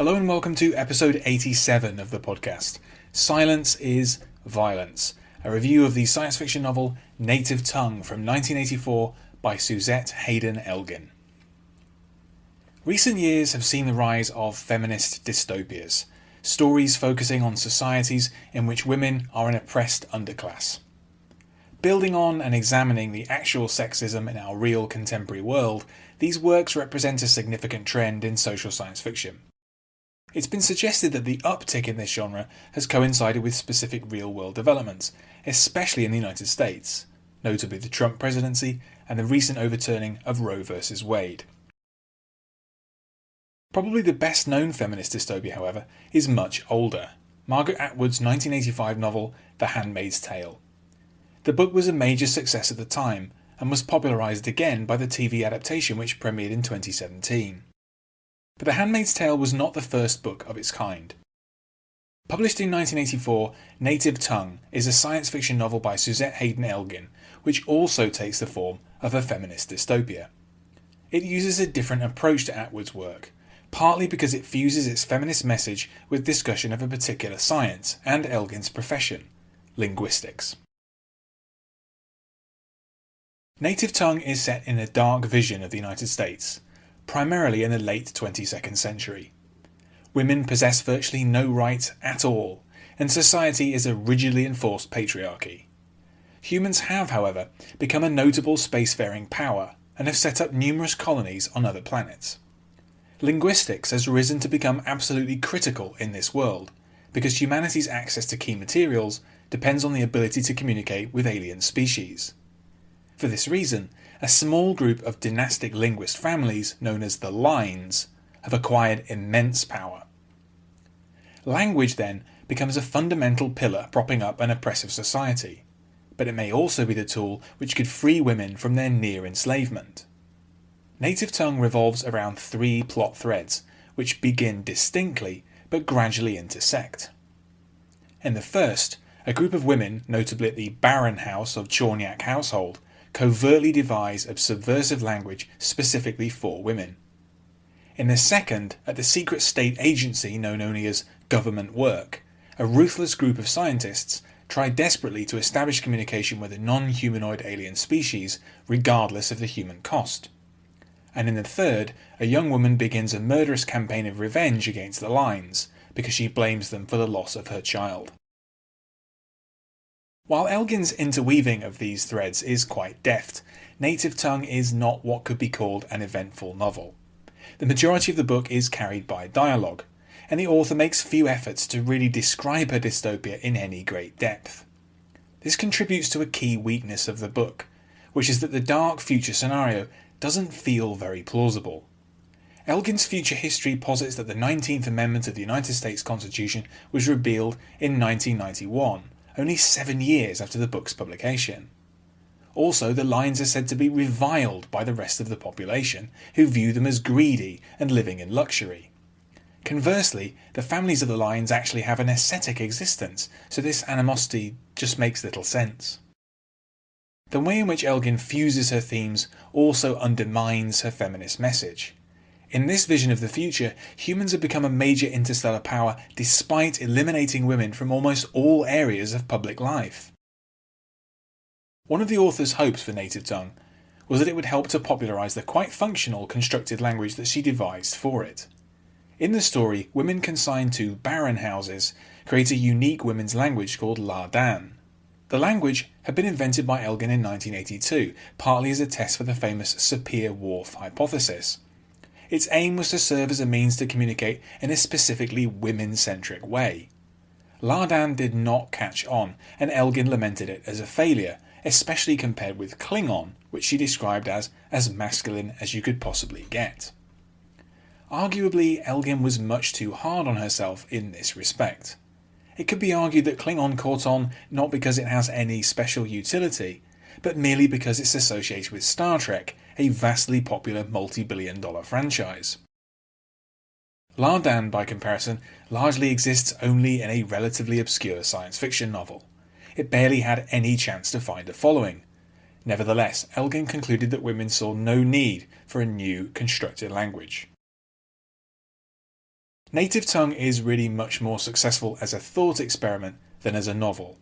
Hello and welcome to episode 87 of the podcast, Silence is Violence, a review of the science fiction novel Native Tongue from 1984 by Suzette Haden Elgin. Recent years have seen the rise of feminist dystopias, stories focusing on societies in which women are an oppressed underclass. Building on and examining the actual sexism in our real contemporary world, these works represent a significant trend in social science fiction. It's been suggested that the uptick in this genre has coincided with specific real-world developments, especially in the United States, notably the Trump presidency and the recent overturning of Roe v. Wade. Probably the best-known feminist dystopia, however, is much older, Margaret Atwood's 1985 novel The Handmaid's Tale. The book was a major success at the time, and was popularised again by the TV adaptation which premiered in 2017. But The Handmaid's Tale was not the first book of its kind. Published in 1984, Native Tongue is a science fiction novel by Suzette Haden Elgin, which also takes the form of a feminist dystopia. It uses a different approach to Atwood's work, partly because it fuses its feminist message with discussion of a particular science and Elgin's profession, linguistics. Native Tongue is set in a dark vision of the United States, primarily in the late 22nd century. Women possess virtually no rights at all, and society is a rigidly enforced patriarchy. Humans have, however, become a notable spacefaring power and have set up numerous colonies on other planets. Linguistics has risen to become absolutely critical in this world, because humanity's access to key materials depends on the ability to communicate with alien species. For this reason, a small group of dynastic linguist families, known as the Lines, have acquired immense power. Language, then, becomes a fundamental pillar propping up an oppressive society, but it may also be the tool which could free women from their near enslavement. Native Tongue revolves around three plot threads, which begin distinctly but gradually intersect. In the first, a group of women, notably at the Baron House of Chorniak household, covertly devise a subversive language specifically for women. In the second, at the secret state agency known only as Government Work, a ruthless group of scientists try desperately to establish communication with a non-humanoid alien species regardless of the human cost. And in the third, a young woman begins a murderous campaign of revenge against the Lines because she blames them for the loss of her child. While Elgin's interweaving of these threads is quite deft, Native Tongue is not what could be called an eventful novel. The majority of the book is carried by dialogue, and the author makes few efforts to really describe her dystopia in any great depth. This contributes to a key weakness of the book, which is that the dark future scenario doesn't feel very plausible. Elgin's future history posits that the 19th Amendment of the United States Constitution was repealed in 1991, only 7 years after the book's publication. Also, the Lines are said to be reviled by the rest of the population, who view them as greedy and living in luxury. Conversely, the families of the Lines actually have an ascetic existence, so this animosity just makes little sense. The way in which Elgin fuses her themes also undermines her feminist message. In this vision of the future, humans have become a major interstellar power despite eliminating women from almost all areas of public life. One of the author's hopes for Native Tongue was that it would help to popularise the quite functional constructed language that she devised for it. In the story, women consigned to barren houses create a unique women's language called Láadan. The language had been invented by Elgin in 1982, partly as a test for the famous Sapir-Whorf hypothesis. Its aim was to serve as a means to communicate in a specifically women-centric way. Láadan did not catch on, and Elgin lamented it as a failure, especially compared with Klingon, which she described as masculine as you could possibly get. Arguably, Elgin was much too hard on herself in this respect. It could be argued that Klingon caught on not because it has any special utility, but merely because it's associated with Star Trek, a vastly popular multi-billion-dollar franchise. Láadan, by comparison, largely exists only in a relatively obscure science fiction novel. It barely had any chance to find a following. Nevertheless, Elgin concluded that women saw no need for a new constructed language. Native Tongue is really much more successful as a thought experiment than as a novel.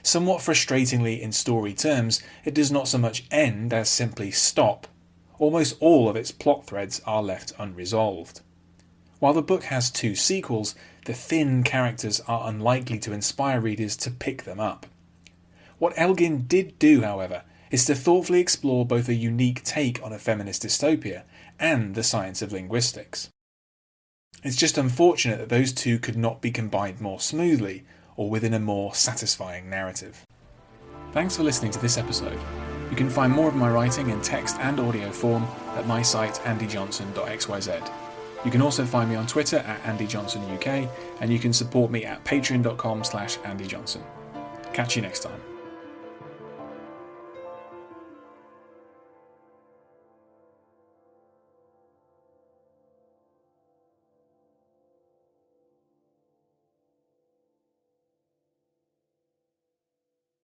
Somewhat frustratingly in story terms, it does not so much end as simply stop. Almost all of its plot threads are left unresolved. While the book has 2 sequels, the thin characters are unlikely to inspire readers to pick them up. What Elgin did do, however, is to thoughtfully explore both a unique take on a feminist dystopia and the science of linguistics. It's just unfortunate that those two could not be combined more smoothly or within a more satisfying narrative. Thanks for listening to this episode. You can find more of my writing in text and audio form at my site andyjohnson.xyz. You can also find me on Twitter at AndyJohnsonUK, and you can support me at patreon.com/AndyJohnson. Catch you next time.